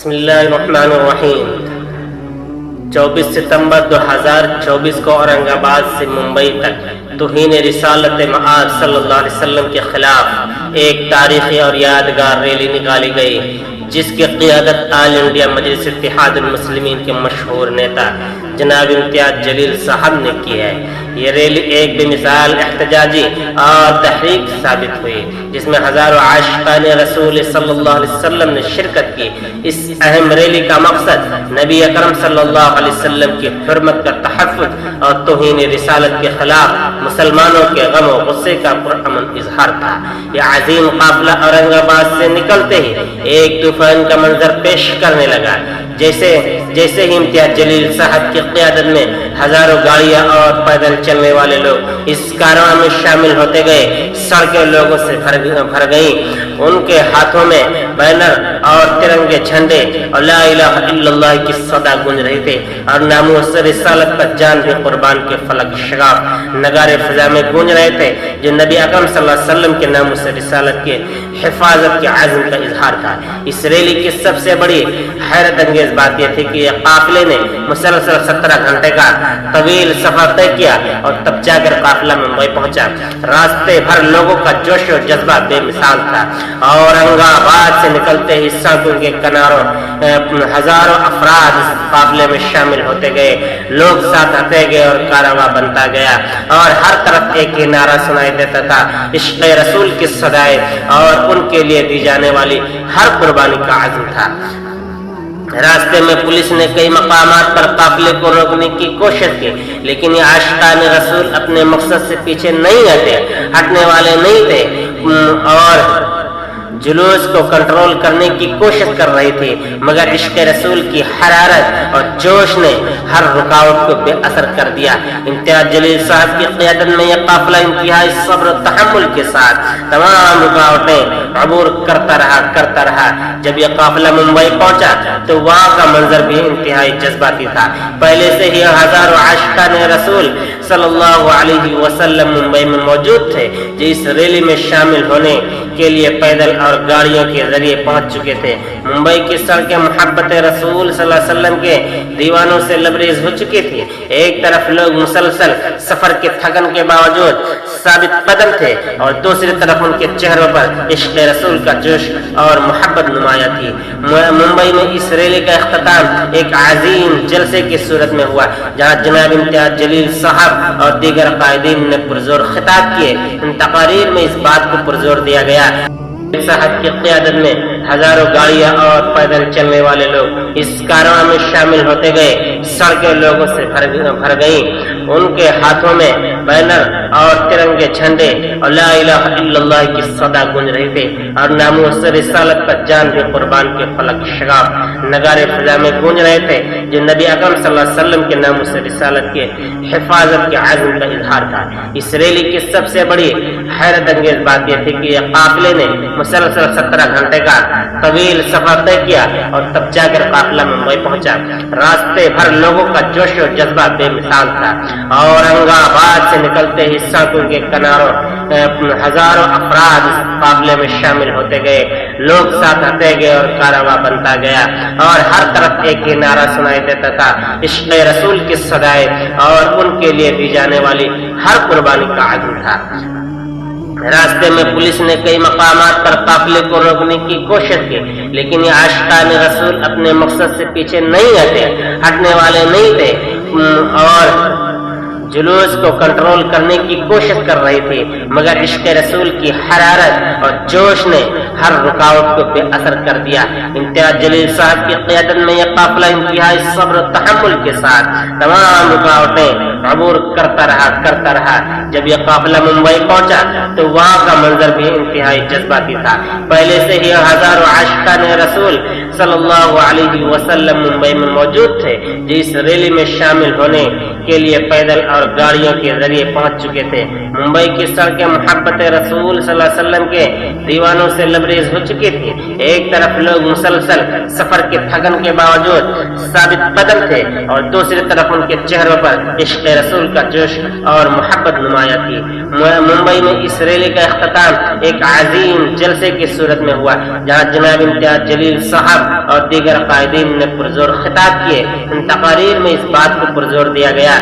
بسم اللہ الرحمن الرحیم 24 ستمبر 2024 کو اورنگ آباد سے ممبئی تک توہین رسالت مآب صلی اللہ علیہ وسلم کے خلاف ایک تاریخی اور یادگار ریلی نکالی گئی، جس کی قیادت آل انڈیا مجلس اتحاد المسلمین کے مشہور نیتا جناب امتیاز جلیل صاحب نے کی ہے۔ یہ ریلی ایک بے مثال احتجاجی اور تحریک ثابت ہوئی، جس میں ہزاروں عاشقان رسول صلی اللہ علیہ وسلم نے شرکت کی۔ اس اہم ریلی کا مقصد نبی اکرم صلی اللہ علیہ وسلم کی حرمت کا تحفظ اور توہین رسالت کے خلاف مسلمانوں کے غم و غصے کا پرامن اظہار تھا۔ یہ عظیم قافلہ اورنگ آباد سے نکلتے ہی ایک طوفان کا منظر پیش کرنے لگا۔ جیسے ہی امتیاز جلیل صاحب کی قیادت میں ہزاروں گاڑیاں اور پیدل چلنے والے لوگ اس کارواں میں شامل ہوتے گئے، سڑکیں لوگوں سے بھر گئیں۔ ان کے ہاتھوں میں بینر اور ترنگے جھنڈے اور لا الہ الا اللہ کی صدا گونج رہی تھی، اور ناموس رسالت پر جان بھی قربان کے فلک شگاف نگارے فضا میں گونج رہے تھے، جو نبی اکرم صلی اللہ علیہ وسلم کے ناموس رسالت کے حفاظت کے عزم کا اظہار تھا۔ اس ریلی کی سب سے بڑی حیرت انگیز بات یہ تھی کہ یہ قافلے نے مسلسل 17 گھنٹے کا طویل سفر طے کیا، اور تب جا کر قافلہ ممبئی پہنچا۔ راستے بھر لوگوں کا جوش و جذبہ بے مثال تھا۔ اورنگ آباد سے نکلتے ہی سڑکوں کے کناروں ہزاروں افراد اس قافلے میں شامل ہوتے گئے، لوگ ساتھ آتے گئے اور کارواں بنتا گیا، اور ہر طرف ایک ہی نعرہ سنائی دیتا تھا، عشق رسول کی صدائے اور ان کے لیے دی جانے والی ہر قربانی کا عزم تھا۔ راستے میں پولیس نے کئی مقامات پر قافلے کو روکنے کی کوشش کی، لیکن یہ عاشقان رسول اپنے مقصد سے پیچھے نہیں ہٹنے والے نہیں تھے، اور جلوس کو کنٹرول کرنے کی کوشش کر رہی تھی، مگر عشق رسول کی حرارت اور جوش نے ہر رکاوٹ کو بے اثر کر دیا۔ امتیاز جلیل صاحب کی قیادت میں یہ قافلہ انتہائی صبر و تحمل کے ساتھ تمام رکاوٹیں عبور کرتا رہا۔ جب یہ قافلہ ممبئی پہنچا تو وہاں کا منظر بھی انتہائی جذباتی تھا۔ پہلے سے ہی ہزاروں عاشقان رسول صلی اللہ علیہ وسلم ممبئی میں موجود تھے، جو اس ریلی میں شامل ہونے کے لیے پیدل اور گاڑیوں کے ذریعے پہنچ چکے تھے۔ ممبئی کی سڑکیں محبت رسول صلی اللہ علیہ وسلم کے دیوانوں سے لبریز ہو چکی تھی۔ ایک طرف لوگ مسلسل سفر کے تھکن کے باوجود ثابت قدم تھے، اور دوسری طرف ان کے چہروں پر عشق رسول کا جوش اور محبت نمایاں تھی۔ ممبئی میں اس ریلی کا اختتام ایک عظیم جلسے کی صورت میں ہوا، جہاں جناب امتیاز جلیل صاحب اور دیگر قائدین نے پرزور خطاب کیے۔ ان تقاریر میں اس بات کو پرزور دیا گیا صاحب کی قیادت میں ہزاروں گاڑیاں اور پیدل چلنے والے لوگ اس کارواں میں شامل ہوتے گئے، سڑکیں لوگوں سے بھر گئیں۔ ان کے ہاتھوں میں بینر اور ترنگے جھنڈے اور لا الہ الا اللہ کی صدا گونج رہی تھی، اور ناموس رسالت پر جان بھی قربان کے فلک شگاف نگارے فضا میں گونج رہے تھے، جو نبی اکرم صلی اللہ علیہ وسلم کے ناموس رسالت کے حفاظت کے عزم کا اظہار تھا۔ اس ریلی کی سب سے بڑی حیرت انگیز بات یہ تھی کہ یہ قافلے نے مسلسل 17 گھنٹے کا طویل سفر طے کیا، اور تب جا کر قافلہ ممبئی پہنچا۔ راستے بھر لوگوں کا جوش و جذبہ بے مثال تھا۔ اورنگ آباد سے نکلتے ہی سڑکوں کے کناروں ہزاروں افراد اس قافلے میں شامل ہوتے گئے، لوگ ساتھ آتے گئے اور کارواں بنتا گیا، اور ہر طرف ایک ہی نعرہ سنائی دیتا تھا، عشق رسول کی صدائے اور ان کے لیے دی جانے والی ہر قربانی کا عزم تھا۔ راستے میں پولیس نے کئی مقامات پر قافلے کو روکنے کی کوشش کی، لیکن یہ عاشقان رسول اپنے مقصد سے پیچھے نہیں ہٹنے والے نہیں تھے، اور جلوس کو کنٹرول کرنے کی کوشش کر رہی تھی، مگر عشق رسول کی حرارت اور جوش نے ہر رکاوٹ کو بے اثر کر دیا۔ امتیاز جلیل صاحب کی قیادت میں یہ قافلہ انتہائی صبر و تحمل کے ساتھ تمام رکاوٹیں عبور کرتا رہا۔ جب یہ قافلہ ممبئی پہنچا تو وہاں کا منظر بھی انتہائی جذباتی تھا۔ پہلے سے ہی ہزاروں عاشقان رسول صلی اللہ علیہ وسلم ممبئی میں موجود تھے، جو اس ریلی میں شامل ہونے کے لیے پیدل اور گاڑیوں کے ذریعے پہنچ چکے تھے۔ ممبئی کی سڑکیں محبت رسول صلی اللہ علیہ وسلم کے دیوانوں سے لبریز ہو چکی تھی۔ ایک طرف لوگ مسلسل سفر کے تھکن کے باوجود ثابت قدم تھے اور دوسری طرف ان کے چہروں پر عشق رسول کا جوش اور محبت نمایاں تھی۔ ممبئی میں اس ریلی کا اختتام ایک عظیم جلسے کی صورت میں ہوا، جہاں جناب امتیاز جلیل صاحب اور دیگر قائدین نے پرزور خطاب کیے۔ ان تقاریر میں اس بات کو پرزور دیا گیا